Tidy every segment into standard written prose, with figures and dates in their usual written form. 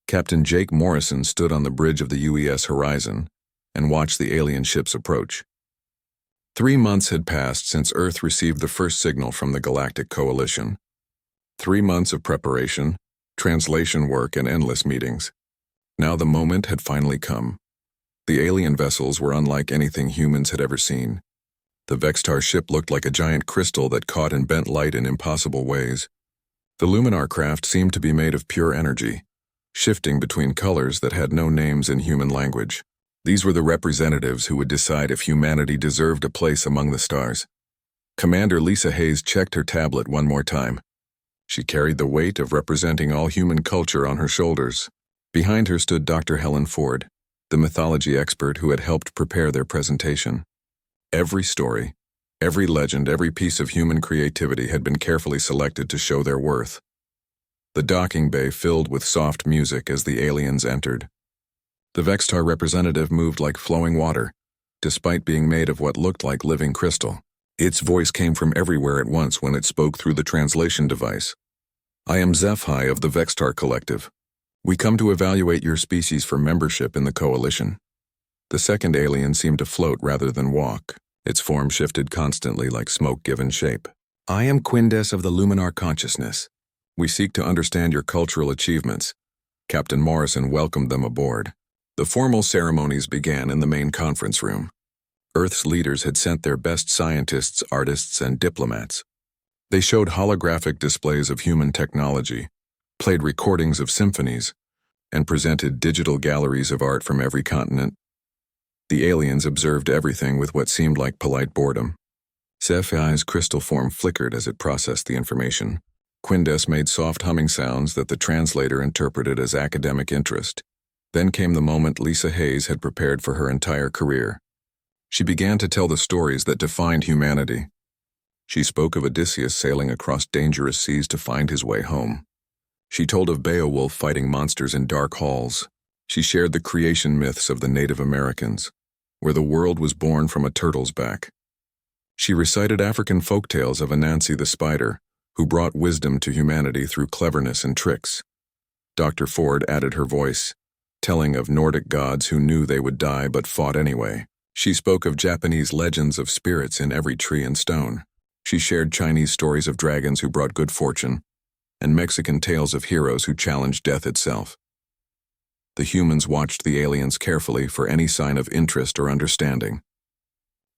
Captain Jake Morrison stood on the bridge of the UES Horizon and watched the alien ships approach. 3 months had passed since Earth received the first signal from the Galactic Coalition. 3 months of preparation, translation work, and endless meetings. Now the moment had finally come. The alien vessels were unlike anything humans had ever seen. The Vextar ship looked like a giant crystal that caught and bent light in impossible ways. The Luminar craft seemed to be made of pure energy, shifting between colors that had no names in human language. These were the representatives who would decide if humanity deserved a place among the stars. Commander Lisa Hayes checked her tablet one more time. She carried the weight of representing all human culture on her shoulders. Behind her stood Dr. Helen Ford, the mythology expert who had helped prepare their presentation. Every story, every legend, every piece of human creativity had been carefully selected to show their worth. The docking bay filled with soft music as the aliens entered. The Vextar representative moved like flowing water, despite being made of what looked like living crystal. Its voice came from everywhere at once when it spoke through the translation device. "I am SciFi of the Vextar Collective. We come to evaluate your species for membership in the Coalition." The second alien seemed to float rather than walk. Its form shifted constantly like smoke given shape. "I am Quindes of the Luminar Consciousness. We seek to understand your cultural achievements." Captain Morrison welcomed them aboard. The formal ceremonies began in the main conference room. Earth's leaders had sent their best scientists, artists, and diplomats. They showed holographic displays of human technology, played recordings of symphonies, and presented digital galleries of art from every continent. The aliens observed everything with what seemed like polite boredom. SciFi's crystal form flickered as it processed the information. Quindes made soft humming sounds that the translator interpreted as academic interest. Then came the moment Lisa Hayes had prepared for her entire career. She began to tell the stories that defined humanity. She spoke of Odysseus sailing across dangerous seas to find his way home. She told of Beowulf fighting monsters in dark halls. She shared the creation myths of the Native Americans, where the world was born from a turtle's back. She recited African folktales of Anansi the spider, who brought wisdom to humanity through cleverness and tricks. Dr. Ford added her voice, telling of Nordic gods who knew they would die but fought anyway. She spoke of Japanese legends of spirits in every tree and stone. She shared Chinese stories of dragons who brought good fortune, and Mexican tales of heroes who challenged death itself. The humans watched the aliens carefully for any sign of interest or understanding.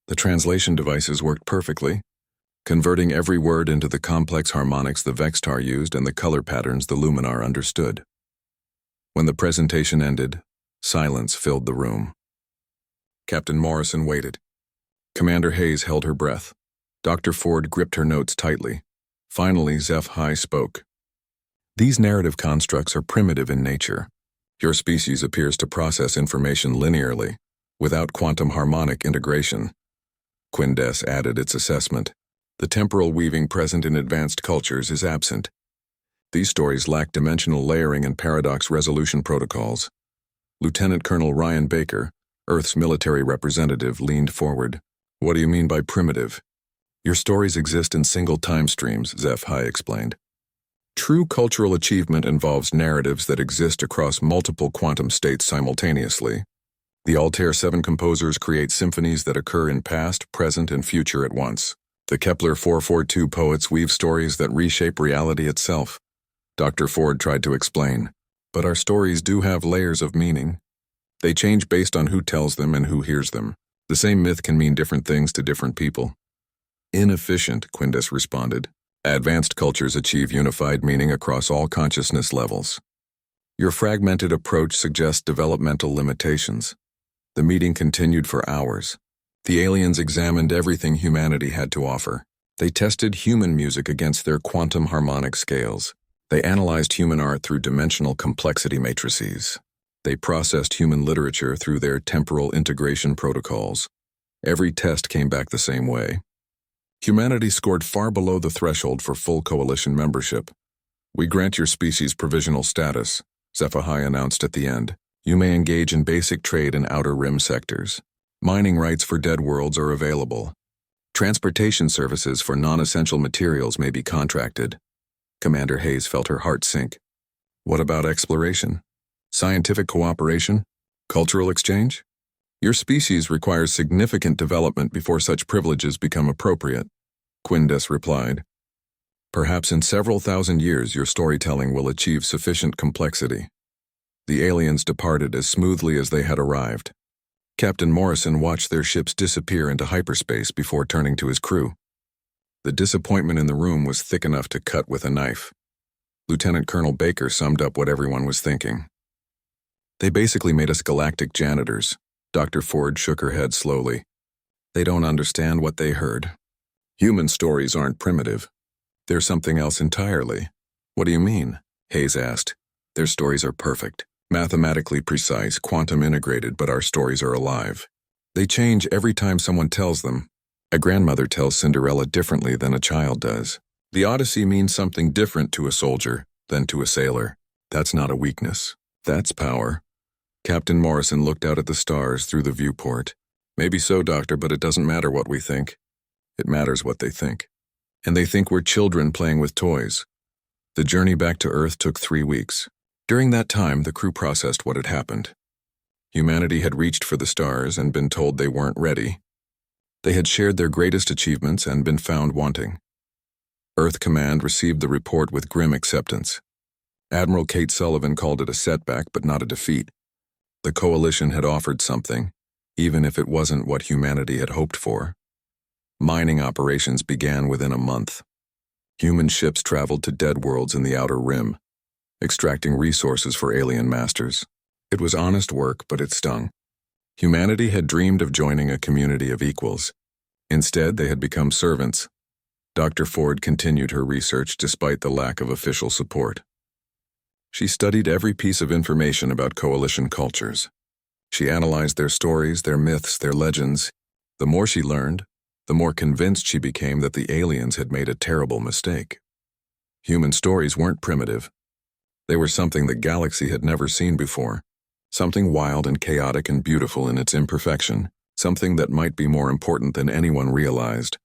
The translation devices worked perfectly, converting every word into the complex harmonics the Vextar used and the color patterns the Luminar understood. When the presentation ended, silence filled the room. Captain Morrison waited. Commander Hayes held her breath. Dr. Ford gripped her notes tightly. Finally, SciFi spoke. "These narrative constructs are primitive in nature. Your species appears to process information linearly, without quantum harmonic integration." Quindes added its assessment. "The temporal weaving present in advanced cultures is absent. These stories lack dimensional layering and paradox resolution protocols." Lieutenant Colonel Ryan Baker, Earth's military representative, leaned forward. "What do you mean by primitive?" "Your stories exist in single time streams," SciFi explained. "True cultural achievement involves narratives that exist across multiple quantum states simultaneously. The Altair 7 composers create symphonies that occur in past, present, and future at once. The Kepler 442 poets weave stories that reshape reality itself." Dr. Ford tried to explain. "But our stories do have layers of meaning. They change based on who tells them and who hears them. The same myth can mean different things to different people." "Inefficient," Quindes responded. "Advanced cultures achieve unified meaning across all consciousness levels. Your fragmented approach suggests developmental limitations." The meeting continued for hours. The aliens examined everything humanity had to offer. They tested human music against their quantum harmonic scales. They analyzed human art through dimensional complexity matrices. They processed human literature through their temporal integration protocols. Every test came back the same way. Humanity scored far below the threshold for full coalition membership. "We grant your species provisional status," SciFi announced at the end. "You may engage in basic trade in outer rim sectors. Mining rights for dead worlds are available. Transportation services for non-essential materials may be contracted." Commander Hayes felt her heart sink. "What about exploration?" Scientific cooperation? Cultural exchange? Your species requires significant development before such privileges become appropriate, Quindes replied. Perhaps in several thousand years your storytelling will achieve sufficient complexity. The aliens departed as smoothly as they had arrived. Captain Morrison watched their ships disappear into hyperspace before turning to his crew. The disappointment in the room was thick enough to cut with a knife. Lieutenant Colonel Baker summed up what everyone was thinking. They basically made us galactic janitors. Dr. Ford shook her head slowly. They don't understand what they heard. Human stories aren't primitive. They're something else entirely. What do you mean? Hayes asked. Their stories are perfect, mathematically precise, quantum integrated, but our stories are alive. They change every time someone tells them. A grandmother tells Cinderella differently than a child does. The Odyssey means something different to a soldier than to a sailor. That's not a weakness. That's power. Captain Morrison looked out at the stars through the viewport. Maybe so, Doctor, but it doesn't matter what we think. It matters what they think. And they think we're children playing with toys. The journey back to Earth took 3 weeks. During that time, the crew processed what had happened. Humanity had reached for the stars and been told they weren't ready. They had shared their greatest achievements and been found wanting. Earth Command received the report with grim acceptance. Admiral Kate Sullivan called it a setback but not a defeat. The Coalition had offered something, even if it wasn't what humanity had hoped for. Mining operations began within a month. Human ships traveled to dead worlds in the Outer Rim, extracting resources for alien masters. It was honest work, but it stung. Humanity had dreamed of joining a community of equals. Instead, they had become servants. Dr. Ford continued her research despite the lack of official support. She studied every piece of information about Coalition cultures. She analyzed their stories, their myths, their legends. The more she learned, the more convinced she became that the aliens had made a terrible mistake. Human stories weren't primitive. They were something the galaxy had never seen before, something wild and chaotic and beautiful in its imperfection, something that might be more important than anyone realized.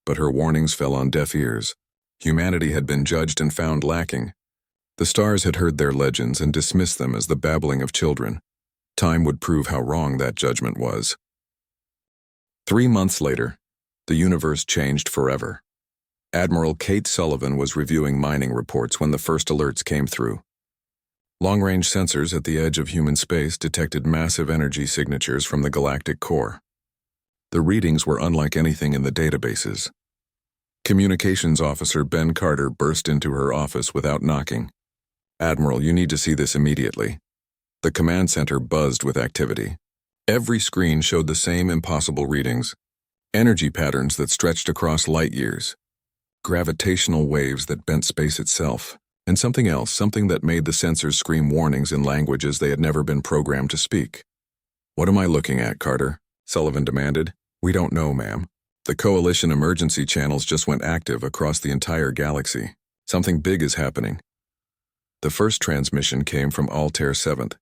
But her warnings fell on deaf ears. Humanity had been judged and found lacking. The stars had heard their legends and dismissed them as the babbling of children. Time would prove how wrong that judgment was. 3 months later, the universe changed forever. Admiral Kate Sullivan was reviewing mining reports when the first alerts came through. Long-range sensors at the edge of human space detected massive energy signatures from the galactic core. The readings were unlike anything in the databases. Communications Officer Ben Carter burst into her office without knocking. Admiral, you need to see this immediately. The command center buzzed with activity. Every screen showed the same impossible readings. Energy patterns that stretched across light years. Gravitational waves that bent space itself. And something else, something that made the sensors scream warnings in languages they had never been programmed to speak. What am I looking at, Carter? Sullivan demanded. We don't know, ma'am. The Coalition emergency channels just went active across the entire galaxy. Something big is happening. The first transmission came from Altair 7th.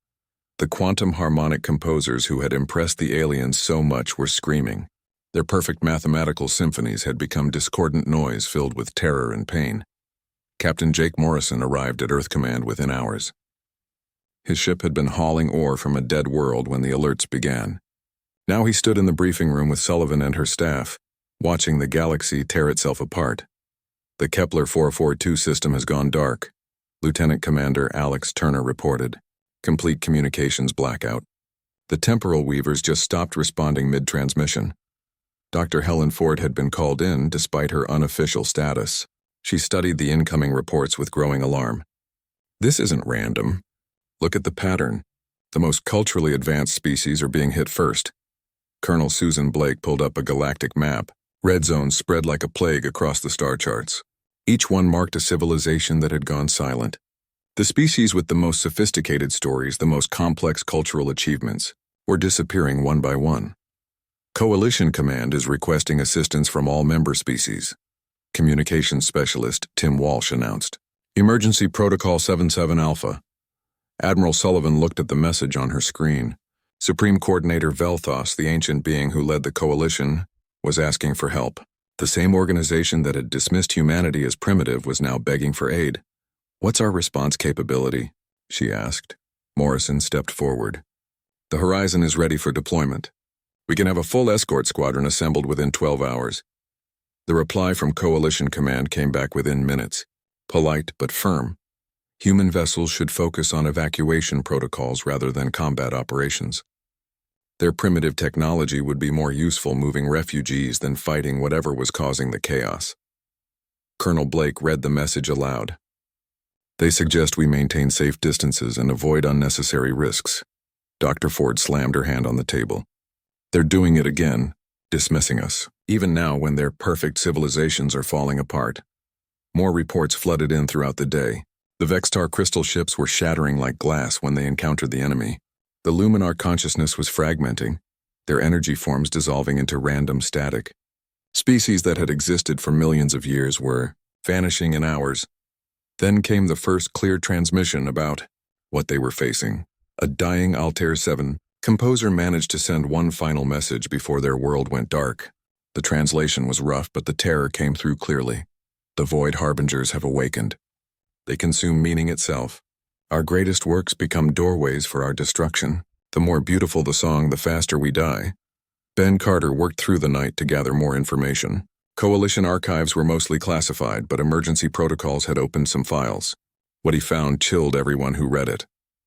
The quantum harmonic composers who had impressed the aliens so much were screaming. Their perfect mathematical symphonies had become discordant noise filled with terror and pain. Captain Jake Morrison arrived at Earth Command within hours. His ship had been hauling ore from a dead world when the alerts began. Now he stood in the briefing room with Sullivan and her staff, watching the galaxy tear itself apart. The Kepler 442 system has gone dark, Lieutenant Commander Alex Turner reported. Complete communications blackout. The temporal weavers just stopped responding mid-transmission. Dr. Helen Ford had been called in despite her unofficial status. She studied the incoming reports with growing alarm. This isn't random. Look at the pattern. The most culturally advanced species are being hit first. Colonel Susan Blake pulled up a galactic map. Red zones spread like a plague across the star charts. Each one marked a civilization that had gone silent. The species with the most sophisticated stories, the most complex cultural achievements, were disappearing one by one. Coalition Command is requesting assistance from all member species. Communications Specialist Tim Walsh announced. Emergency Protocol 77 Alpha. Admiral Sullivan looked at the message on her screen. Supreme Coordinator Velthos, the ancient being who led the Coalition, was asking for help. The same organization that had dismissed humanity as primitive was now begging for aid. What's our response capability? She asked. Morrison stepped forward. The Horizon is ready for deployment. We can have a full escort squadron assembled within 12 hours. The reply from Coalition Command came back within minutes, polite but firm. Human vessels should focus on evacuation protocols rather than combat operations. Their primitive technology would be more useful moving refugees than fighting whatever was causing the chaos. Colonel Blake read the message aloud. They suggest we maintain safe distances and avoid unnecessary risks. Dr. Ford slammed her hand on the table. They're doing it again, dismissing us, even now when their perfect civilizations are falling apart. More reports flooded in throughout the day. The Vextar crystal ships were shattering like glass when they encountered the enemy. The Luminar consciousness was fragmenting, their energy forms dissolving into random static. Species that had existed for millions of years were vanishing in hours. Then came the first clear transmission about what they were facing. A dying Altair 7 composer managed to send one final message before their world went dark. The translation was rough, but the terror came through clearly. The Void Harbingers have awakened. They consume meaning itself. Our greatest works become doorways for our destruction. The more beautiful the song, the faster we die. Ben Carter worked through the night to gather more information. Coalition archives were mostly classified, but emergency protocols had opened some files. What he found chilled everyone who read it.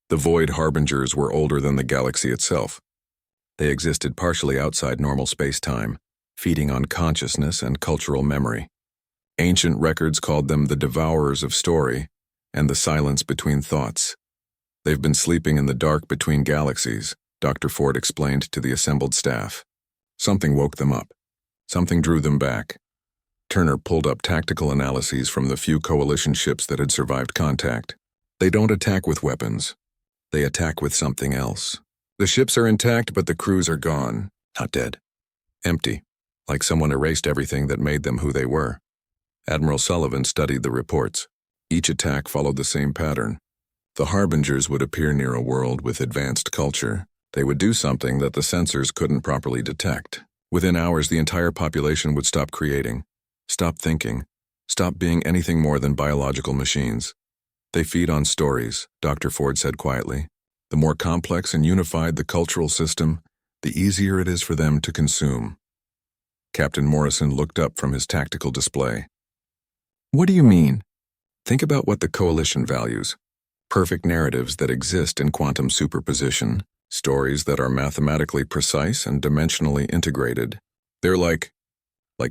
The Void Harbingers were older than the galaxy itself. They existed partially outside normal space-time, feeding on consciousness and cultural memory. Ancient records called them the Devourers of Story and the Silence Between Thoughts. They've been sleeping in the dark between galaxies, Dr. Ford explained to the assembled staff. Something woke them up. Something drew them back. Turner pulled up tactical analyses from the few Coalition ships that had survived contact. They don't attack with weapons. They attack with something else. The ships are intact, but the crews are gone. Not dead. Empty. Like someone erased everything that made them who they were. Admiral Sullivan studied the reports. Each attack followed the same pattern. The Harbingers would appear near a world with advanced culture. They would do something that the sensors couldn't properly detect. Within hours, the entire population would stop creating, stop thinking, stop being anything more than biological machines. They feed on stories, Dr. Ford said quietly. The more complex and unified the cultural system, the easier it is for them to consume. Captain Morrison looked up from his tactical display. What do you mean? Think about what the Coalition values. Perfect narratives that exist in quantum superposition, stories that are mathematically precise and dimensionally integrated. They're like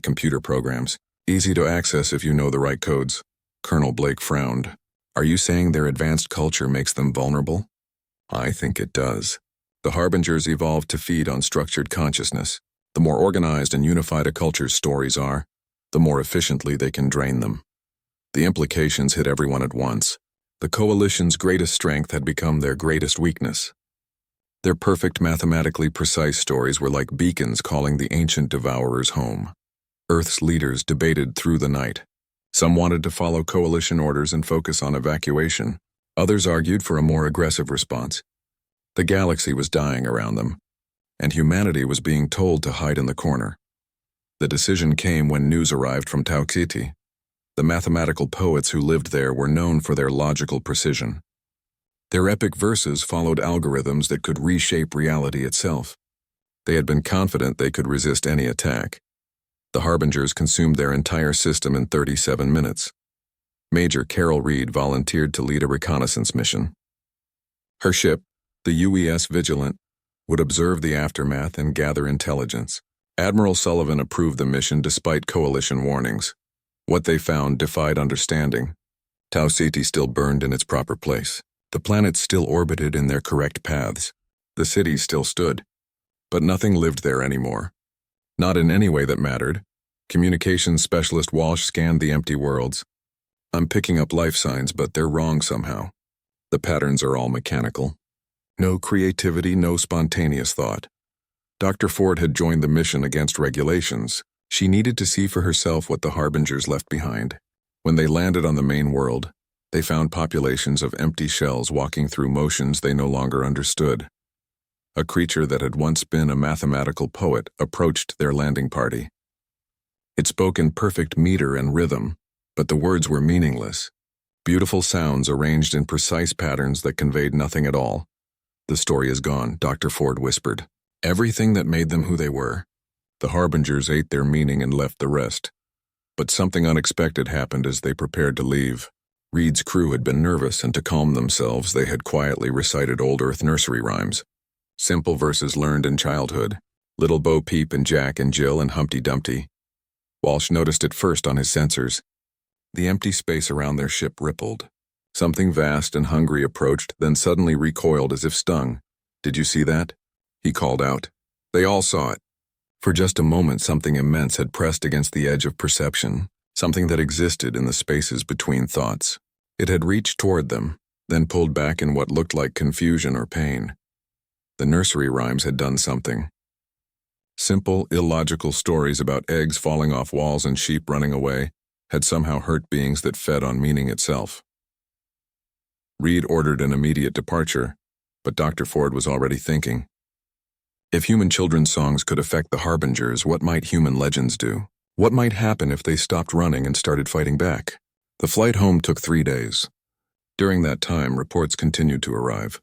computer programs, easy to access if you know the right codes. Colonel Blake frowned. Are you saying their advanced culture makes them vulnerable? I think it does. The Harbingers evolved to feed on structured consciousness. The more organized and unified a culture's stories are, the more efficiently they can drain them. The implications hit everyone at once. The Coalition's greatest strength had become their greatest weakness. Their perfect, mathematically precise stories were like beacons calling the ancient devourers home. Earth's leaders debated through the night. Some wanted to follow Coalition orders and focus on evacuation. Others argued for a more aggressive response. The galaxy was dying around them, and humanity was being told to hide in the corner. The decision came when news arrived from Tau Ceti. The mathematical poets who lived there were known for their logical precision. Their epic verses followed algorithms that could reshape reality itself. They had been confident they could resist any attack. The Harbingers consumed their entire system in 37 minutes. Major Carol Reed volunteered to lead a reconnaissance mission. Her ship, the UES Vigilant, would observe the aftermath and gather intelligence. Admiral Sullivan approved the mission despite Coalition warnings. What they found defied understanding. Tau Ceti still burned in its proper place. The planets still orbited in their correct paths. The cities still stood. But nothing lived there anymore. Not in any way that mattered. Communications specialist Walsh scanned the empty worlds. I'm picking up life signs, but they're wrong somehow. The patterns are all mechanical. No creativity, no spontaneous thought. Dr. Ford had joined the mission against regulations. She needed to see for herself what the Harbingers left behind. When they landed on the main world, they found populations of empty shells walking through motions they no longer understood. A creature that had once been a mathematical poet approached their landing party. It spoke in perfect meter and rhythm, but the words were meaningless. Beautiful sounds arranged in precise patterns that conveyed nothing at all. "The story is gone," Dr. Ford whispered. "Everything that made them who they were. The harbingers ate their meaning and left the rest." But something unexpected happened as they prepared to leave. Reed's crew had been nervous, and to calm themselves, they had quietly recited old Earth nursery rhymes. Simple verses learned in childhood. Little Bo Peep and Jack and Jill and Humpty Dumpty. Walsh noticed it first on his sensors. The empty space around their ship rippled. Something vast and hungry approached, then suddenly recoiled as if stung. "Did you see that?" he called out. They all saw it. For just a moment, something immense had pressed against the edge of perception, something that existed in the spaces between thoughts. It had reached toward them, then pulled back in what looked like confusion or pain. The nursery rhymes had done something. Simple, illogical stories about eggs falling off walls and sheep running away had somehow hurt beings that fed on meaning itself. Reed ordered an immediate departure, but Dr. Ford was already thinking. If human children's songs could affect the harbingers, what might human legends do? What might happen if they stopped running and started fighting back? The flight home took 3 days. During that time, reports continued to arrive.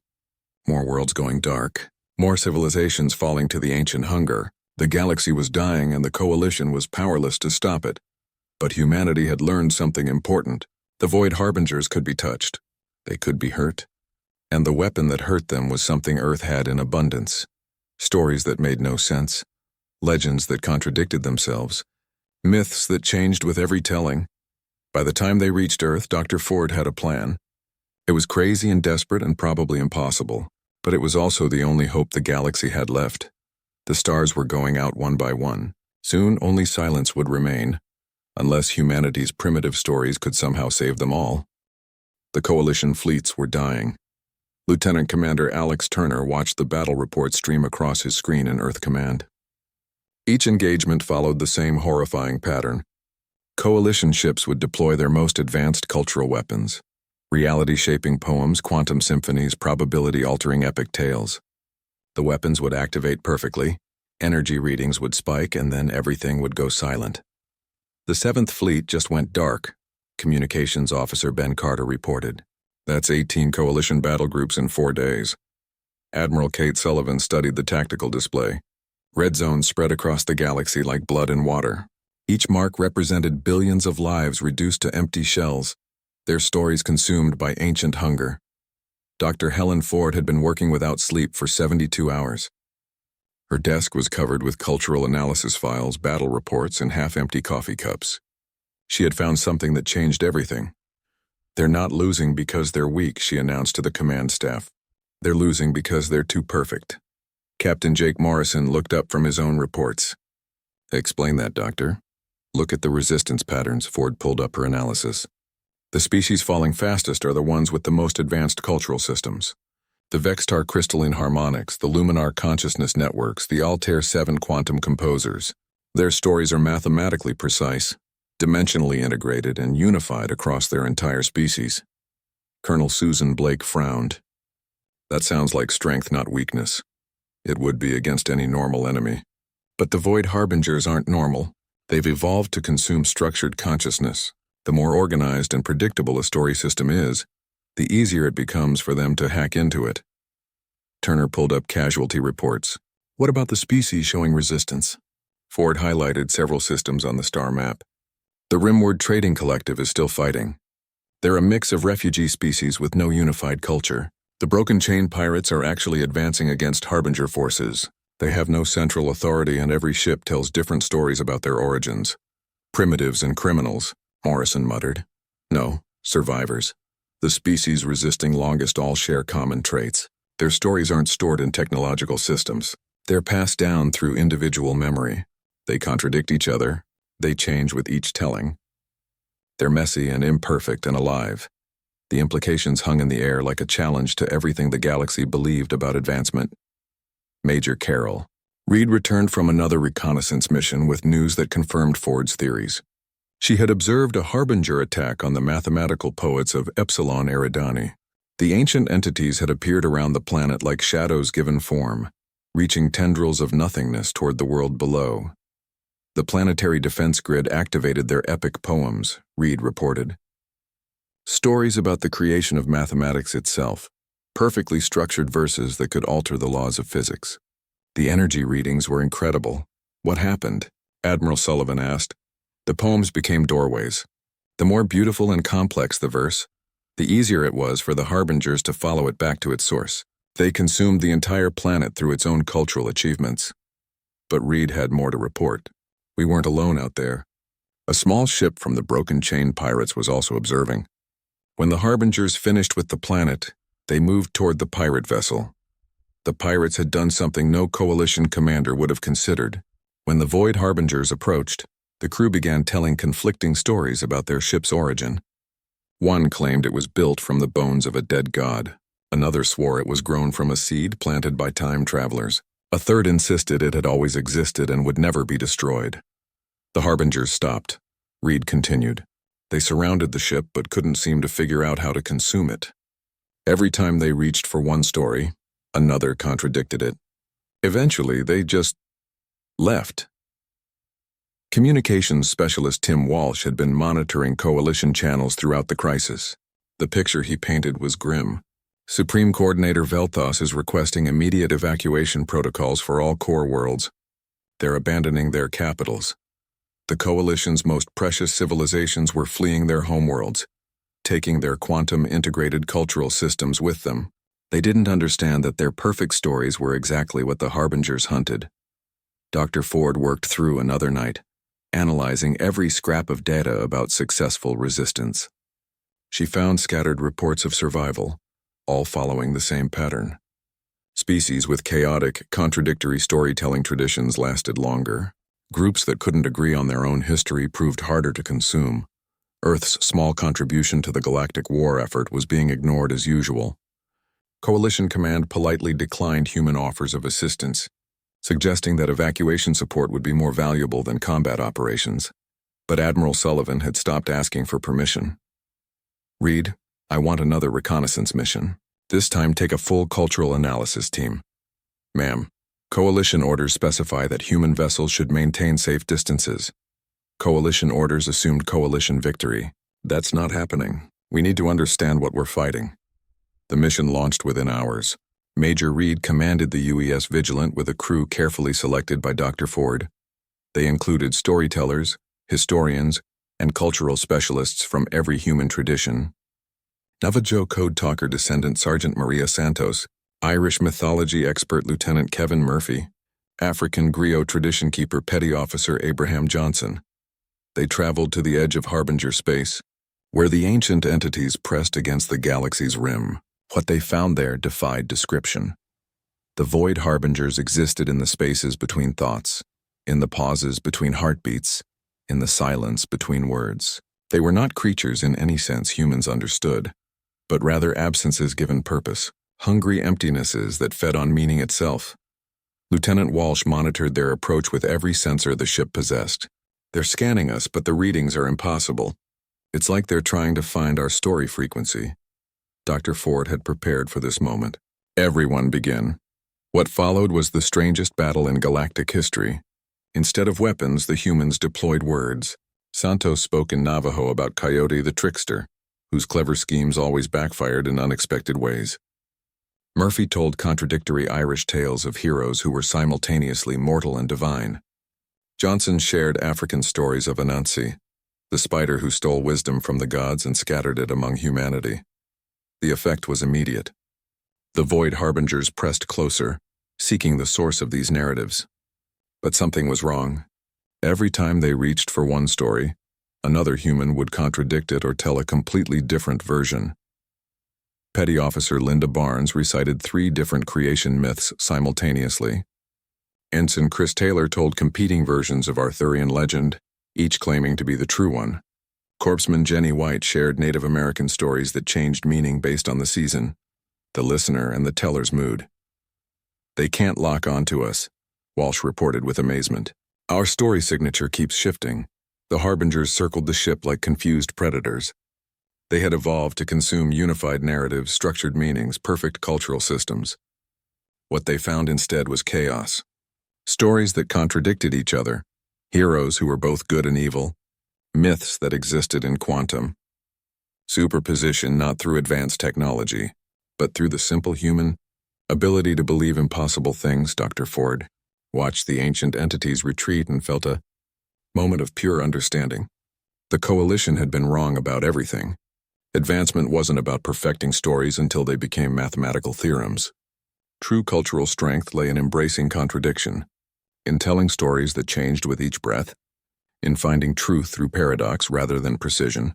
More worlds going dark, more civilizations falling to the ancient hunger. The galaxy was dying and the Coalition was powerless to stop it. But humanity had learned something important. The Void Harbingers could be touched. They could be hurt. And the weapon that hurt them was something Earth had in abundance. Stories that made no sense. Legends that contradicted themselves. Myths that changed with every telling. By the time they reached Earth, Dr. Ford had a plan. It was crazy and desperate and probably impossible, but it was also the only hope the galaxy had left. The stars were going out one by one. Soon only silence would remain, unless humanity's primitive stories could somehow save them all. The Coalition fleets were dying. Lieutenant Commander Alex Turner watched the battle report stream across his screen in Earth Command. Each engagement followed the same horrifying pattern. Coalition ships would deploy their most advanced cultural weapons. Reality-shaping poems, quantum symphonies, probability-altering epic tales. The weapons would activate perfectly, energy readings would spike, and then everything would go silent. The 7th Fleet just went dark, Communications Officer Ben Carter reported. That's 18 Coalition battle groups in 4 days. Admiral Kate Sullivan studied the tactical display. Red zones spread across the galaxy like blood and water. Each mark represented billions of lives reduced to empty shells, their stories consumed by ancient hunger. Dr. Helen Ford had been working without sleep for 72 hours. Her desk was covered with cultural analysis files, battle reports, and half-empty coffee cups. She had found something that changed everything. "They're not losing because they're weak," she announced to the command staff. "They're losing because they're too perfect." Captain Jake Morrison looked up from his own reports. "Explain that, Doctor." "Look at the resistance patterns," Ford pulled up her analysis. "The species falling fastest are the ones with the most advanced cultural systems. The Vextar crystalline harmonics, the Luminar consciousness networks, the Altair 7 quantum composers. Their stories are mathematically precise, dimensionally integrated, and unified across their entire species." Colonel Susan Blake frowned. "That sounds like strength, not weakness. It would be against any normal enemy. But the Void Harbingers aren't normal. They've evolved to consume structured consciousness. The more organized and predictable a story system is, the easier it becomes for them to hack into it." Turner pulled up casualty reports. "What about the species showing resistance?" Ford highlighted several systems on the star map. "The Rimward Trading Collective is still fighting. They're a mix of refugee species with no unified culture. The Broken Chain Pirates are actually advancing against Harbinger forces. They have no central authority, and every ship tells different stories about their origins. Primitives and criminals," Morrison muttered. "No, survivors. The species resisting longest all share common traits. Their stories aren't stored in technological systems. They're passed down through individual memory. They contradict each other. They change with each telling. They're messy and imperfect and alive." The implications hung in the air like a challenge to everything the galaxy believed about advancement. Major Carroll. Reed returned from another reconnaissance mission with news that confirmed Ford's theories. She had observed a harbinger attack on the mathematical poets of Epsilon Eridani. The ancient entities had appeared around the planet like shadows given form, reaching tendrils of nothingness toward the world below. The planetary defense grid activated their epic poems, Reed reported. Stories about the creation of mathematics itself, perfectly structured verses that could alter the laws of physics. The energy readings were incredible. What happened? Admiral Sullivan asked. The poems became doorways. The more beautiful and complex the verse, the easier it was for the harbingers to follow it back to its source. They consumed the entire planet through its own cultural achievements. But Reed had more to report. We weren't alone out there. A small ship from the Broken Chain pirates was also observing. When the harbingers finished with the planet, they moved toward the pirate vessel. The pirates had done something no coalition commander would have considered. When the Void Harbingers approached, the crew began telling conflicting stories about their ship's origin. One claimed it was built from the bones of a dead god. Another swore it was grown from a seed planted by time travelers. A third insisted it had always existed and would never be destroyed. The harbingers stopped. Reed continued. They surrounded the ship but couldn't seem to figure out how to consume it. Every time they reached for one story, another contradicted it. Eventually, they just left. Communications specialist Tim Walsh had been monitoring coalition channels throughout the crisis. The picture he painted was grim. Supreme Coordinator Velthos is requesting immediate evacuation protocols for all core worlds. They're abandoning their capitals. The coalition's most precious civilizations were fleeing their homeworlds, taking their quantum-integrated cultural systems with them. They didn't understand that their perfect stories were exactly what the harbingers hunted. Dr. Ford worked through another night, analyzing every scrap of data about successful resistance. She found scattered reports of survival, all following the same pattern. Species with chaotic, contradictory storytelling traditions lasted longer. Groups that couldn't agree on their own history proved harder to consume. Earth's small contribution to the Galactic War effort was being ignored as usual. Coalition Command politely declined human offers of assistance, suggesting that evacuation support would be more valuable than combat operations. But Admiral Sullivan had stopped asking for permission. Reed, I want another reconnaissance mission. This time take a full cultural analysis team. Ma'am, Coalition orders specify that human vessels should maintain safe distances. Coalition orders assumed Coalition victory. That's not happening. We need to understand what we're fighting. The mission launched within hours. Major Reed commanded the UES Vigilant with a crew carefully selected by Dr. Ford. They included storytellers, historians, and cultural specialists from every human tradition. Navajo Code Talker descendant Sergeant Maria Santos, Irish mythology expert Lieutenant Kevin Murphy, African griot tradition keeper Petty Officer Abraham Johnson. They traveled to the edge of Harbinger space, where the ancient entities pressed against the galaxy's rim. What they found there defied description. The Void Harbingers existed in the spaces between thoughts, in the pauses between heartbeats, in the silence between words. They were not creatures in any sense humans understood, but rather absences given purpose, hungry emptinesses that fed on meaning itself. Lieutenant Walsh monitored their approach with every sensor the ship possessed. They're scanning us, but the readings are impossible. It's like they're trying to find our story frequency. Dr. Ford had prepared for this moment. Everyone begin. What followed was the strangest battle in galactic history. Instead of weapons, the humans deployed words. Santos spoke in Navajo about Coyote the Trickster, whose clever schemes always backfired in unexpected ways. Murphy told contradictory Irish tales of heroes who were simultaneously mortal and divine. Johnson shared African stories of Anansi, the spider who stole wisdom from the gods and scattered it among humanity. The effect was immediate. The Void Harbingers pressed closer, seeking the source of these narratives. But something was wrong. Every time they reached for one story, another human would contradict it or tell a completely different version. Petty Officer Linda Barnes recited 3 different creation myths simultaneously. Ensign Chris Taylor told competing versions of Arthurian legend, each claiming to be the true one. Corpsman Jenny White shared Native American stories that changed meaning based on the season, the listener, and the teller's mood. They can't lock onto us, Walsh reported with amazement. Our story signature keeps shifting. The Harbingers circled the ship like confused predators. They had evolved to consume unified narratives, structured meanings, perfect cultural systems. What they found instead was chaos. Stories that contradicted each other, heroes who were both good and evil, myths that existed in quantum. Superposition not through advanced technology, but through the simple human ability to believe impossible things. Dr. Ford watched the ancient entities retreat and felt a moment of pure understanding. The coalition had been wrong about everything. Advancement wasn't about perfecting stories until they became mathematical theorems. True cultural strength lay in embracing contradiction, in telling stories that changed with each breath, in finding truth through paradox rather than precision.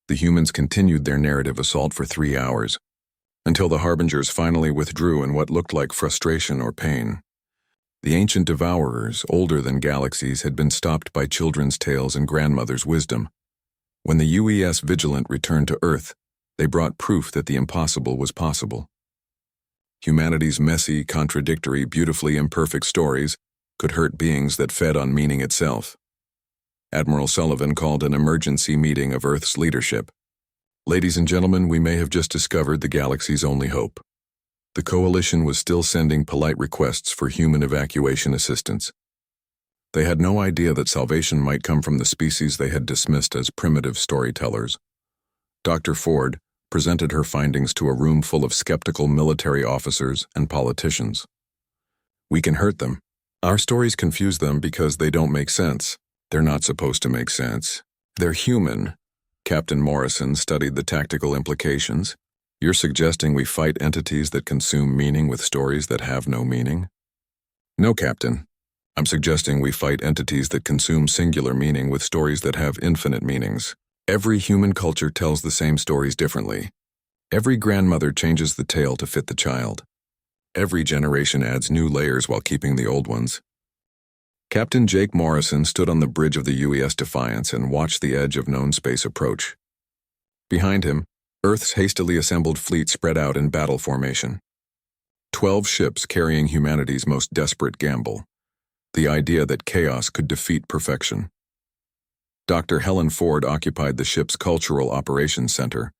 The humans continued their narrative assault for 3 hours, until the harbingers finally withdrew in what looked like frustration or pain. The ancient devourers, older than galaxies, had been stopped by children's tales and grandmother's wisdom. When the UES Vigilant returned to Earth, they brought proof that the impossible was possible. Humanity's messy, contradictory, beautifully imperfect stories could hurt beings that fed on meaning itself. Admiral Sullivan called an emergency meeting of Earth's leadership. Ladies and gentlemen, we may have just discovered the galaxy's only hope. The coalition was still sending polite requests for human evacuation assistance. They had no idea that salvation might come from the species they had dismissed as primitive storytellers. Dr. Ford presented her findings to a room full of skeptical military officers and politicians. We can hurt them. Our stories confuse them because they don't make sense. They're not supposed to make sense. They're human. Captain Morrison studied the tactical implications. You're suggesting we fight entities that consume meaning with stories that have no meaning? No, Captain. I'm suggesting we fight entities that consume singular meaning with stories that have infinite meanings. Every human culture tells the same stories differently. Every grandmother changes the tale to fit the child. Every generation adds new layers while keeping the old ones. Captain Jake Morrison stood on the bridge of the UES Defiance and watched the edge of known space approach. Behind him, Earth's hastily assembled fleet spread out in battle formation. 12 ships carrying humanity's most desperate gamble. The idea that chaos could defeat perfection. Dr. Helen Ford occupied the ship's Cultural Operations Center,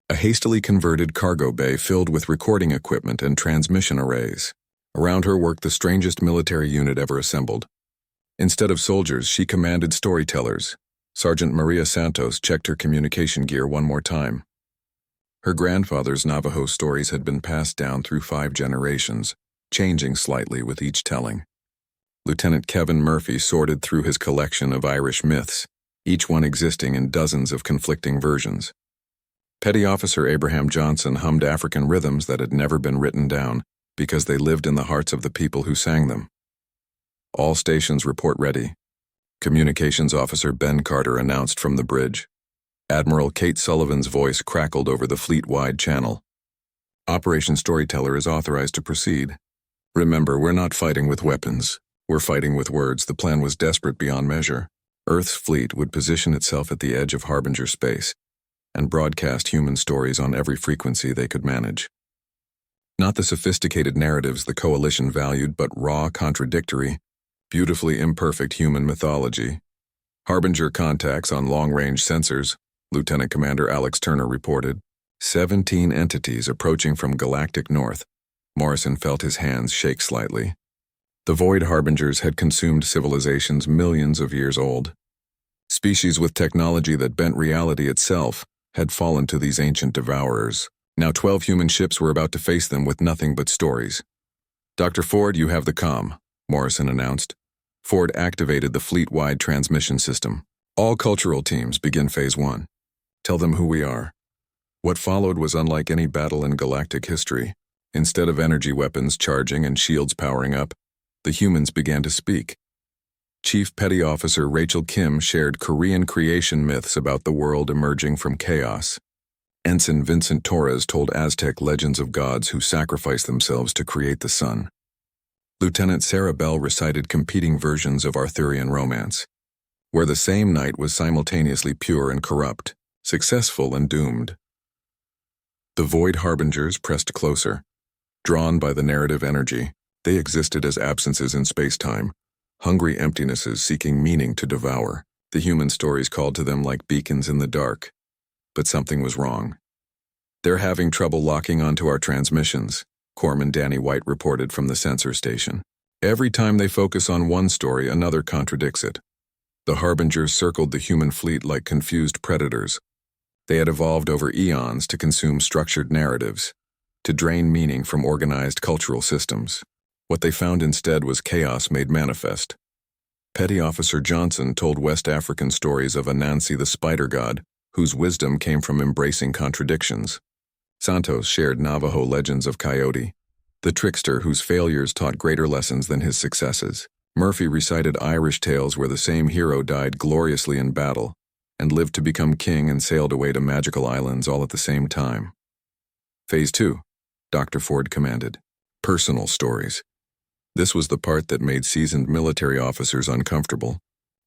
a hastily converted cargo bay filled with recording equipment and transmission arrays. Around her worked the strangest military unit ever assembled. Instead of soldiers, she commanded storytellers. Sergeant Maria Santos checked her communication gear one more time. Her grandfather's Navajo stories had been passed down through 5 generations, changing slightly with each telling. Lieutenant Kevin Murphy sorted through his collection of Irish myths, each one existing in dozens of conflicting versions. Petty Officer Abraham Johnson hummed African rhythms that had never been written down because they lived in the hearts of the people who sang them. All stations report ready. Communications Officer Ben Carter announced from the bridge. Admiral Kate Sullivan's voice crackled over the fleet-wide channel. Operation Storyteller is authorized to proceed. Remember, we're not fighting with weapons. We're fighting with words. The plan was desperate beyond measure. Earth's fleet would position itself at the edge of Harbinger space and broadcast human stories on every frequency they could manage. Not the sophisticated narratives the coalition valued, but raw, contradictory, beautifully imperfect human mythology. Harbinger contacts on long-range sensors, Lieutenant Commander Alex Turner reported. 17 entities approaching from galactic north. Morrison felt his hands shake slightly. The Void Harbingers had consumed civilizations millions of years old. Species with technology that bent reality itself had fallen to these ancient devourers. Now 12 human ships were about to face them with nothing but stories. Dr. Ford, you have the comm, Morrison announced. Ford activated the fleet-wide transmission system. All cultural teams begin Phase 1. Tell them who we are. What followed was unlike any battle in galactic history. Instead of energy weapons charging and shields powering up, the humans began to speak. Chief Petty Officer Rachel Kim shared Korean creation myths about the world emerging from chaos. Ensign Vincent Torres told Aztec legends of gods who sacrificed themselves to create the sun. Lieutenant Sarah Bell recited competing versions of Arthurian romance, where the same knight was simultaneously pure and corrupt, successful and doomed. The Void Harbingers pressed closer. Drawn by the narrative energy, they existed as absences in space-time, hungry emptinesses seeking meaning to devour. The human stories called to them like beacons in the dark. But something was wrong. They're having trouble locking onto our transmissions, Corpsman Danny White reported from the sensor station. Every time they focus on one story, another contradicts it. The Harbingers circled the human fleet like confused predators. They had evolved over eons to consume structured narratives, to drain meaning from organized cultural systems. What they found instead was chaos made manifest. Petty Officer Johnson told West African stories of Anansi the spider god, whose wisdom came from embracing contradictions. Santos shared Navajo legends of Coyote, the trickster whose failures taught greater lessons than his successes. Murphy recited Irish tales where the same hero died gloriously in battle and lived to become king and sailed away to magical islands all at the same time. Phase 2, Dr. Ford commanded. Personal stories. This was the part that made seasoned military officers uncomfortable.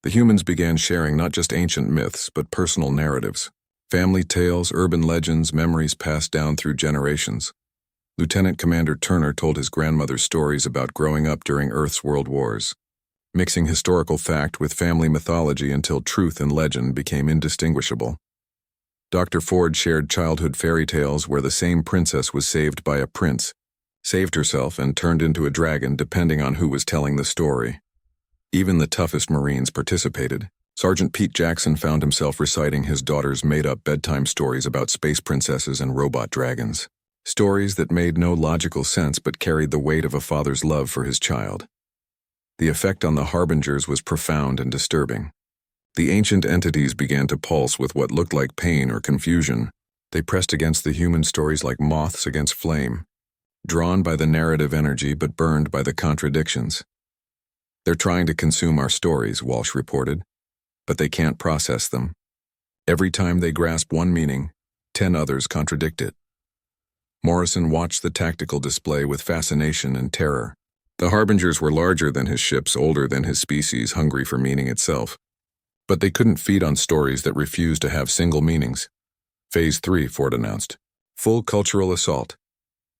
The humans began sharing not just ancient myths, but personal narratives. Family tales, urban legends, memories passed down through generations. Lieutenant Commander Turner told his grandmother stories about growing up during Earth's world wars, mixing historical fact with family mythology until truth and legend became indistinguishable. Dr. Ford shared childhood fairy tales where the same princess was saved by a prince, saved herself and turned into a dragon depending on who was telling the story. Even the toughest Marines participated. Sergeant Pete Jackson found himself reciting his daughter's made-up bedtime stories about space princesses and robot dragons. Stories that made no logical sense but carried the weight of a father's love for his child. The effect on the harbingers was profound and disturbing. The ancient entities began to pulse with what looked like pain or confusion. They pressed against the human stories like moths against flame, drawn by the narrative energy but burned by the contradictions. "They're trying to consume our stories," Walsh reported, "but they can't process them. Every time they grasp one meaning, 10 others contradict it." Morrison watched the tactical display with fascination and terror. The harbingers were larger than his ships, older than his species, hungry for meaning itself. But they couldn't feed on stories that refused to have single meanings. Phase 3, Ford announced. Full cultural assault.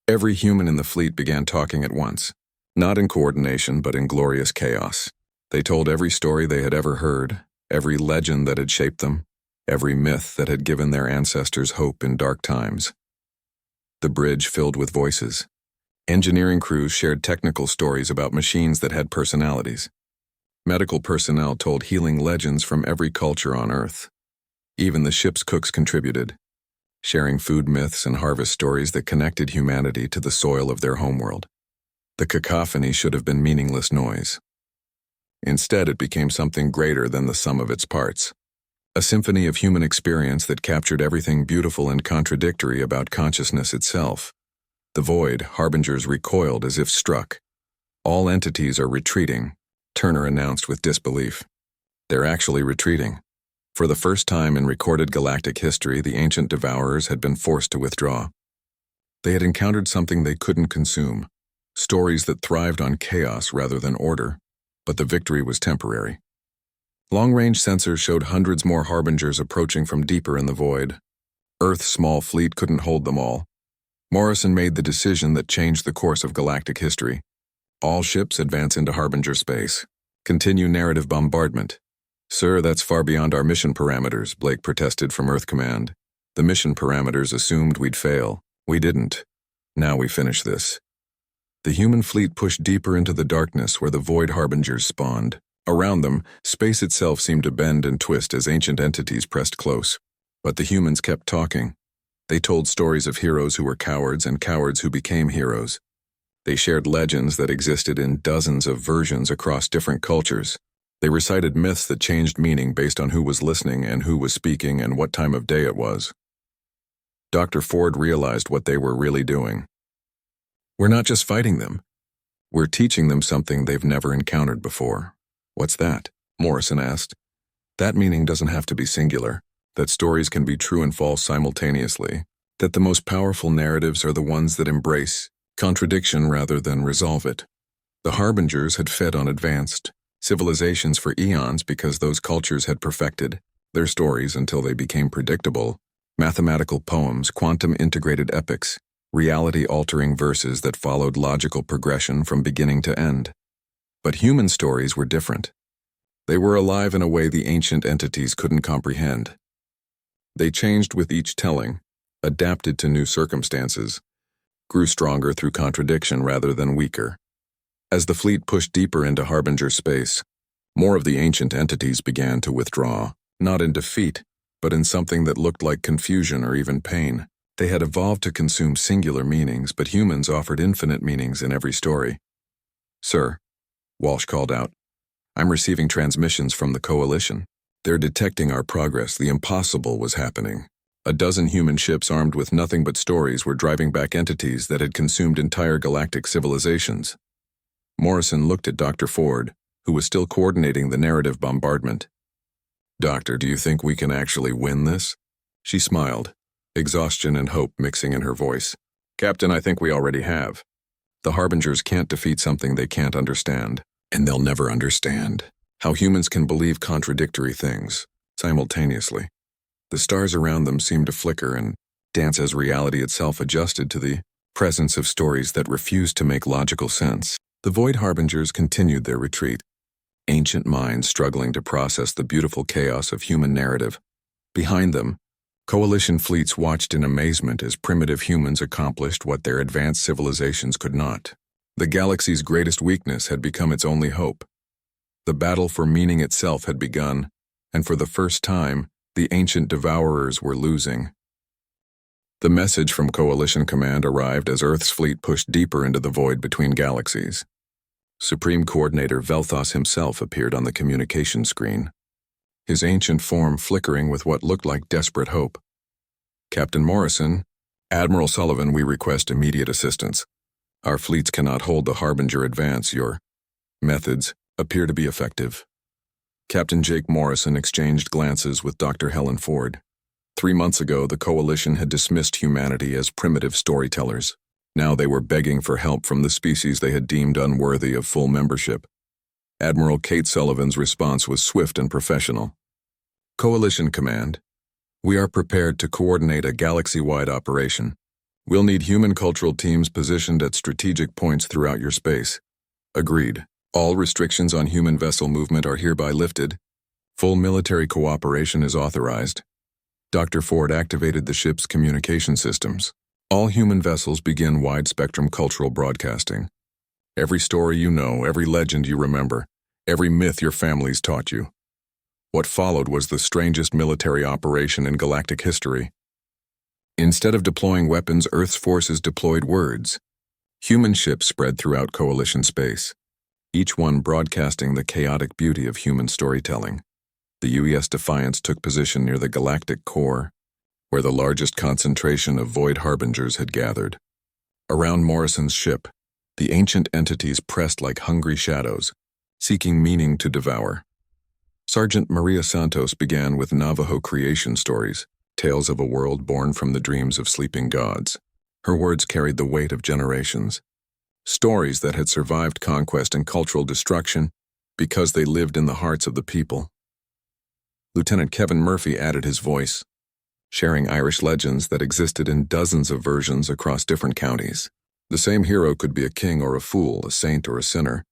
Every human in the fleet began talking at once, not in coordination but in glorious chaos. They told every story they had ever heard, every legend that had shaped them, every myth that had given their ancestors hope in dark times. The bridge filled with voices. Engineering crews shared technical stories about machines that had personalities. Medical personnel told healing legends from every culture on Earth. Even the ship's cooks contributed, sharing food myths and harvest stories that connected humanity to the soil of their homeworld. The cacophony should have been meaningless noise. Instead, it became something greater than the sum of its parts. A symphony of human experience that captured everything beautiful and contradictory about consciousness itself. The void, harbingers recoiled as if struck. "All entities are retreating," Turner announced with disbelief. "They're actually retreating." For the first time in recorded galactic history, the ancient devourers had been forced to withdraw. They had encountered something they couldn't consume, stories that thrived on chaos rather than order, but the victory was temporary. Long-range sensors showed hundreds more harbingers approaching from deeper in the void. Earth's small fleet couldn't hold them all. Morrison made the decision that changed the course of galactic history. All ships advance into harbinger space. Continue narrative bombardment. "Sir, that's far beyond our mission parameters," Blake protested from Earth Command. "The mission parameters assumed we'd fail. We didn't. Now we finish this." The human fleet pushed deeper into the darkness where the void harbingers spawned. Around them, space itself seemed to bend and twist as ancient entities pressed close. But the humans kept talking. They told stories of heroes who were cowards and cowards who became heroes. They shared legends that existed in dozens of versions across different cultures. They recited myths that changed meaning based on who was listening and who was speaking and what time of day it was. Dr. Ford realized what they were really doing. "We're not just fighting them. We're teaching them something they've never encountered before." "What's that?" Morrison asked. "That meaning doesn't have to be singular, that stories can be true and false simultaneously, that the most powerful narratives are the ones that embrace contradiction rather than resolve it. The harbingers had fed on advanced civilizations for eons because those cultures had perfected their stories until they became predictable, mathematical poems, quantum-integrated epics, reality-altering verses that followed logical progression from beginning to end. But human stories were different. They were alive in a way the ancient entities couldn't comprehend. They changed with each telling, adapted to new circumstances, grew stronger through contradiction rather than weaker. As the fleet pushed deeper into harbinger space, more of the ancient entities began to withdraw, not in defeat, but in something that looked like confusion or even pain. They had evolved to consume singular meanings, but humans offered infinite meanings in every story. "Sir," Walsh called out, "I'm receiving transmissions from the Coalition. They're detecting our progress. The impossible was happening. A dozen human ships armed with nothing but stories were driving back entities that had consumed entire galactic civilizations." Morrison looked at Dr. Ford, who was still coordinating the narrative bombardment. "Doctor, do you think we can actually win this?" She smiled, exhaustion and hope mixing in her voice. "Captain, I think we already have. The Harbingers can't defeat something they can't understand, and they'll never understand how humans can believe contradictory things simultaneously. The stars around them seemed to flicker and dance as reality itself adjusted to the presence of stories that refused to make logical sense. The Void Harbingers continued their retreat, ancient minds struggling to process the beautiful chaos of human narrative. Behind them, Coalition fleets watched in amazement as primitive humans accomplished what their advanced civilizations could not. The galaxy's greatest weakness had become its only hope. The battle for meaning itself had begun, and for the first time, the ancient devourers were losing. The message from Coalition Command arrived as Earth's fleet pushed deeper into the void between galaxies. Supreme Coordinator Velthos himself appeared on the communication screen, his ancient form flickering with what looked like desperate hope. "Captain Morrison, Admiral Sullivan, we request immediate assistance. Our fleets cannot hold the Harbinger advance. Your methods appear to be effective." Captain Jake Morrison exchanged glances with Dr. Helen Ford. 3 months ago, the Coalition had dismissed humanity as primitive storytellers. Now they were begging for help from the species they had deemed unworthy of full membership. Admiral Kate Sullivan's response was swift and professional. "Coalition Command, we are prepared to coordinate a galaxy-wide operation. We'll need human cultural teams positioned at strategic points throughout your space." "Agreed. All restrictions on human vessel movement are hereby lifted. Full military cooperation is authorized." Dr. Ford activated the ship's communication systems. "All human vessels begin wide-spectrum cultural broadcasting. Every story you know, every legend you remember, every myth your families taught you." What followed was the strangest military operation in galactic history. Instead of deploying weapons, Earth's forces deployed words. Human ships spread throughout Coalition space, each one broadcasting the chaotic beauty of human storytelling. The UES Defiance took position near the galactic core, where the largest concentration of Void Harbingers had gathered. Around Morrison's ship, the ancient entities pressed like hungry shadows, seeking meaning to devour. Sergeant Maria Santos began with Navajo creation stories, tales of a world born from the dreams of sleeping gods. Her words carried the weight of generations. Stories that had survived conquest and cultural destruction because they lived in the hearts of the people. Lieutenant Kevin Murphy added his voice, sharing Irish legends that existed in dozens of versions across different counties. The same hero could be a king or a fool, a saint or a sinner,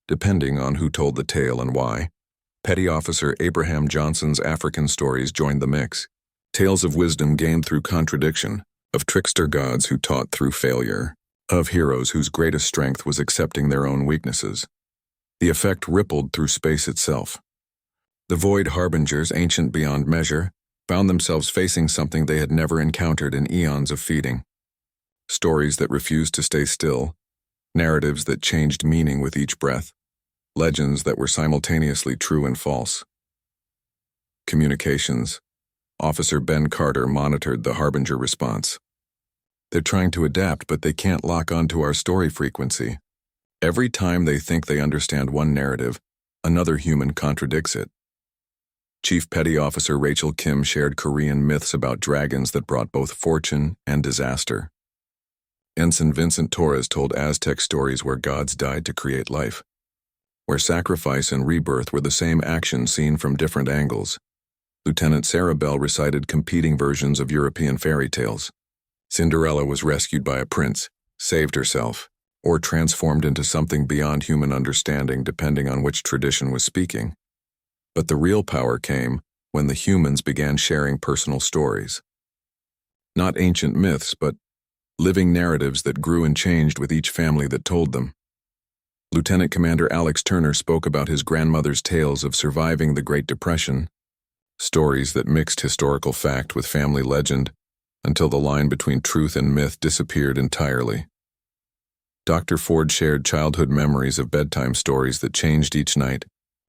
depending on who told the tale and why. Petty Officer Abraham Johnson's African stories joined the mix. Tales of wisdom gained through contradiction, of trickster gods who taught through failure, of heroes whose greatest strength was accepting their own weaknesses. The effect rippled through space itself. The Void Harbingers, ancient beyond measure, found themselves facing something they had never encountered in eons of feeding. Stories that refused to stay still, narratives that changed meaning with each breath, legends that were simultaneously true and false. Communications. Officer Ben Carter monitored the Harbinger response. "They're trying to adapt, but they can't lock onto our story frequency. Every time they think they understand one narrative, another human contradicts it." Chief Petty Officer Rachel Kim shared Korean myths about dragons that brought both fortune and disaster. Ensign Vincent Torres told Aztec stories where gods died to create life, where sacrifice and rebirth were the same action seen from different angles. Lieutenant Sarah Bell recited competing versions of European fairy tales. Cinderella was rescued by a prince, saved herself, or transformed into something beyond human understanding depending on which tradition was speaking. But the real power came when the humans began sharing personal stories. Not ancient myths, but living narratives that grew and changed with each family that told them. Lieutenant Commander Alex Turner spoke about his grandmother's tales of surviving the Great Depression, stories that mixed historical fact with family legend until the line between truth and myth disappeared entirely. Dr. Ford shared childhood memories of bedtime stories that changed each night,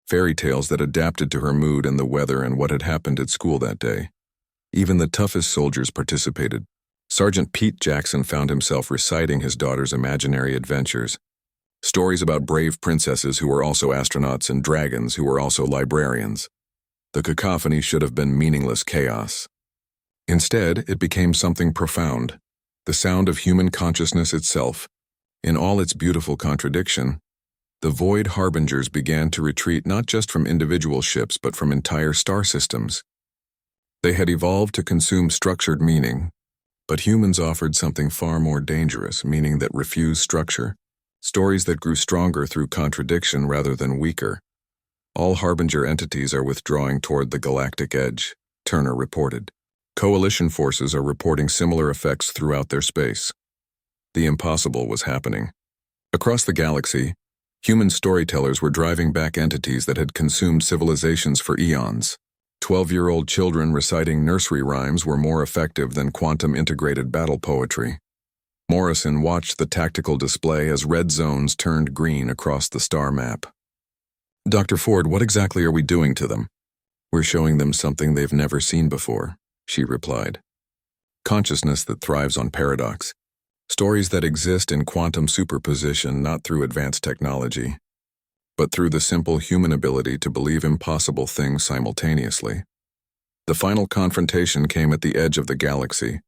fairy tales that adapted to her mood and the weather and what had happened at school that day. Even the toughest soldiers participated. Sergeant Pete Jackson found himself reciting his daughter's imaginary adventures, stories about brave princesses who were also astronauts and dragons who were also librarians. The cacophony should have been meaningless chaos. Instead, it became something profound, the sound of human consciousness itself. In all its beautiful contradiction, the Void Harbingers began to retreat not just from individual ships but from entire star systems. They had evolved to consume structured meaning, but humans offered something far more dangerous, meaning that refused structure, stories that grew stronger through contradiction rather than weaker. All Harbinger entities are withdrawing toward the galactic edge, Turner reported. Coalition forces are reporting similar effects throughout their space. The impossible was happening. Across the galaxy, human storytellers were driving back entities that had consumed civilizations for eons. 12-year-old children reciting nursery rhymes were more effective than quantum-integrated battle poetry. Morrison watched the tactical display as red zones turned green across the star map. Dr. Ford, what exactly are we doing to them? We're showing them something they've never seen before, she replied. Consciousness that thrives on paradox. Stories that exist in quantum superposition not through advanced technology, but through the simple human ability to believe impossible things simultaneously. The final confrontation came at the edge of the galaxy,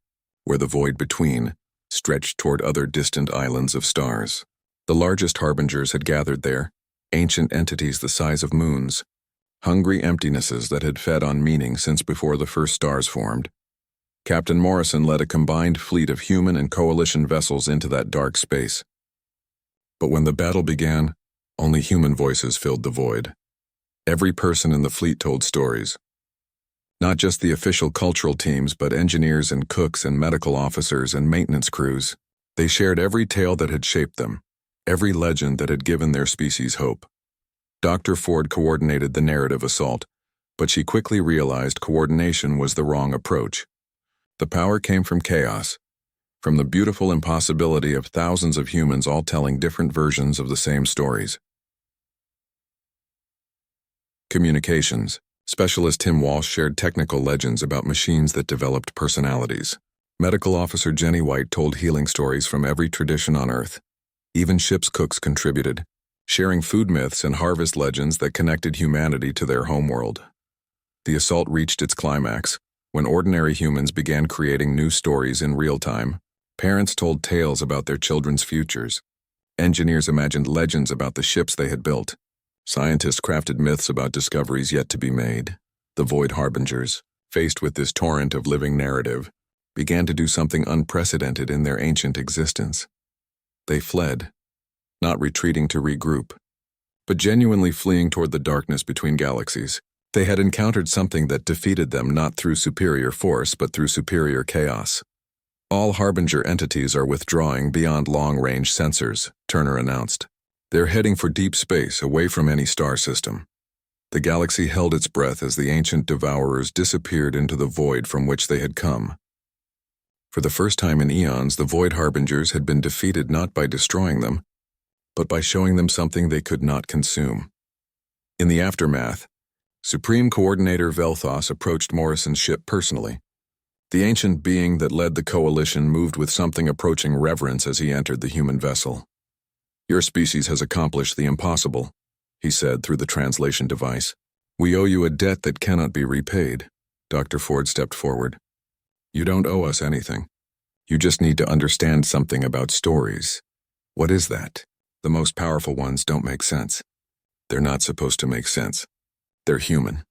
where the void between stretched toward other distant islands of stars. The largest harbingers had gathered there, ancient entities the size of moons, hungry emptinesses that had fed on meaning since before the first stars formed. Captain Morrison led a combined fleet of human and coalition vessels into that dark space. But when the battle began, only human voices filled the void. Every person in the fleet told stories. Not just the official cultural teams, but engineers and cooks and medical officers and maintenance crews. They shared every tale that had shaped them, every legend that had given their species hope. Dr. Ford coordinated the narrative assault, but she quickly realized coordination was the wrong approach. The power came from chaos, from the beautiful impossibility of thousands of humans all telling different versions of the same stories. Communications. Specialist Tim Walsh shared technical legends about machines that developed personalities. Medical officer Jenny White told healing stories from every tradition on Earth. Even ship's cooks contributed, sharing food myths and harvest legends that connected humanity to their homeworld. The assault reached its climax when ordinary humans began creating new stories in real time. Parents told tales about their children's futures. Engineers imagined legends about the ships they had built. Scientists crafted myths about discoveries yet to be made. The Void Harbingers, faced with this torrent of living narrative, began to do something unprecedented in their ancient existence. They fled, not retreating to regroup, but genuinely fleeing toward the darkness between galaxies. They had encountered something that defeated them not through superior force but through superior chaos. All Harbinger entities are withdrawing beyond long-range sensors, Turner announced. They're heading for deep space, away from any star system. The galaxy held its breath as the ancient devourers disappeared into the void from which they had come. For the first time in eons, the Void Harbingers had been defeated not by destroying them, but by showing them something they could not consume. In the aftermath, Supreme Coordinator Velthos approached Morrison's ship personally. The ancient being that led the coalition moved with something approaching reverence as he entered the human vessel. "Your species has accomplished the impossible," he said through the translation device. "We owe you a debt that cannot be repaid." Dr. Ford stepped forward. "You don't owe us anything. You just need to understand something about stories." "What is that?" "The most powerful ones don't make sense. They're not supposed to make sense. They're human."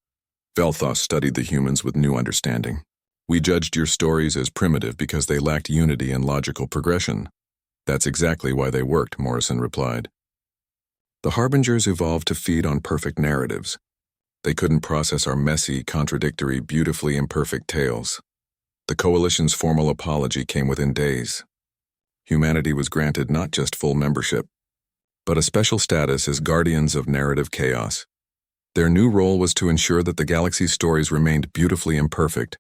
Velthos studied the humans with new understanding. "We judged your stories as primitive because they lacked unity and logical progression." "That's exactly why they worked," Morrison replied. "The Harbingers evolved to feed on perfect narratives. They couldn't process our messy, contradictory, beautifully imperfect tales. The Coalition's formal apology came within days. Humanity was granted not just full membership, but a special status as guardians of narrative chaos. Their new role was to ensure that the galaxy's stories remained beautifully imperfect,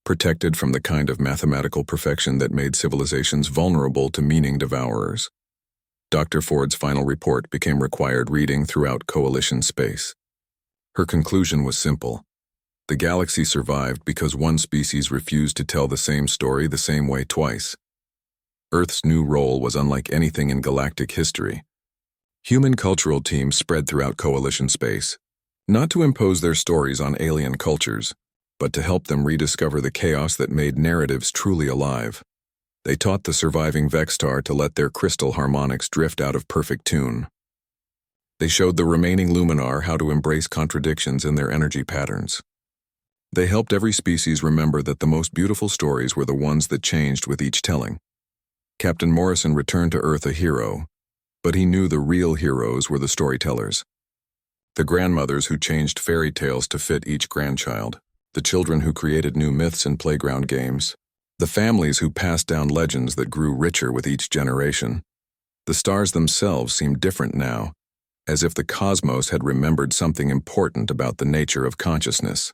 protected from the kind of mathematical perfection that made civilizations vulnerable to meaning devourers. Dr. Ford's final report became required reading throughout Coalition space. Her conclusion was simple. The galaxy survived because one species refused to tell the same story the same way twice. Earth's new role was unlike anything in galactic history. Human cultural teams spread throughout Coalition space, not to impose their stories on alien cultures, but to help them rediscover the chaos that made narratives truly alive. They taught the surviving Vextar to let their crystal harmonics drift out of perfect tune. They showed the remaining Luminar how to embrace contradictions in their energy patterns. They helped every species remember that the most beautiful stories were the ones that changed with each telling. Captain Morrison returned to Earth a hero, but he knew the real heroes were the storytellers. The grandmothers who changed fairy tales to fit each grandchild, the children who created new myths and playground games, the families who passed down legends that grew richer with each generation. The stars themselves seemed different now, as if the cosmos had remembered something important about the nature of consciousness.